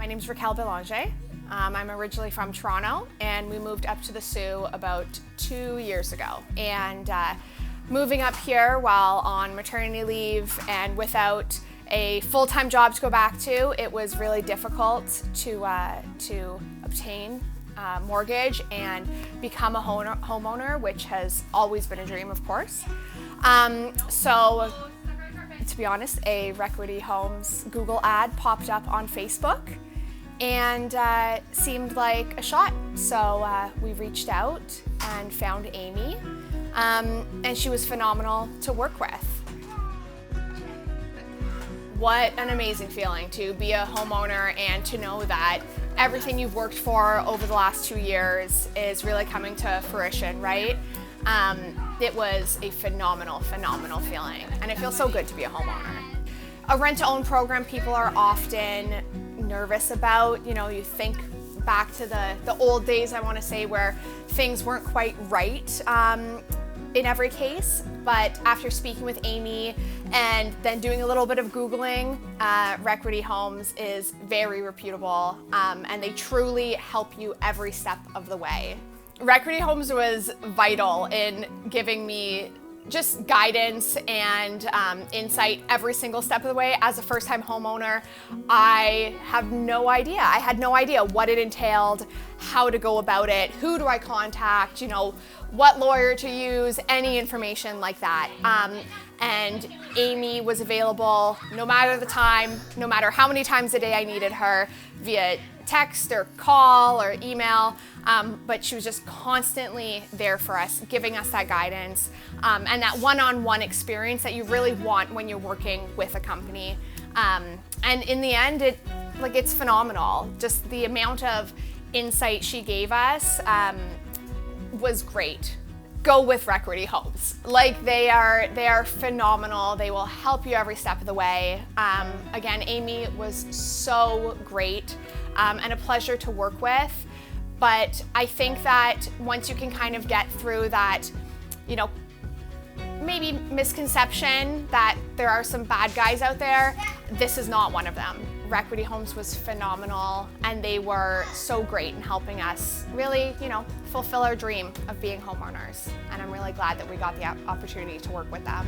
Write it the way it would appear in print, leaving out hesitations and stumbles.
My name's Raquel Belanger. I'm originally from Toronto, and we moved up to the Sault about 2 years ago. And moving up here while on maternity leave and without a full-time job to go back to, it was really difficult to obtain a mortgage and become a homeowner, which has always been a dream, of course. So, to be honest, a Requity Homes Google ad popped up on Facebook and seemed like a shot. So we reached out and found Amy, and she was phenomenal to work with. What an amazing feeling to be a homeowner and to know that everything you've worked for over the last 2 years is really coming to fruition, right? It was a phenomenal feeling, and it feels so good to be a homeowner. A rent-to-own program people are often nervous about. You know, you think back to the old days, I want to say, where things weren't quite right in every case. But after speaking with Amy and then doing a little bit of Googling, Requity Homes is very reputable, and they truly help you every step of the way. Requity Homes was vital in giving me just guidance and insight every single step of the way. As a first-time homeowner, I had no idea what it entailed, how to go about it, who do I contact, you know, what lawyer to use, any information like that. And Amy was available no matter the time, no matter how many times a day I needed her, via text or call or email, but she was just constantly there for us, giving us that guidance and that one-on-one experience that you really want when you're working with a company. And in the end, it's phenomenal. Just the amount of insight she gave us was great. Go with Requity Homes. Like, they are phenomenal. They will help you every step of the way. Again, Amy was so great and a pleasure to work with. But I think that once you can kind of get through that, you know, maybe misconception that there are some bad guys out there, this is not one of them. Requity Homes was phenomenal, and they were so great in helping us really, you know, fulfill our dream of being homeowners. And I'm really glad that we got the opportunity to work with them.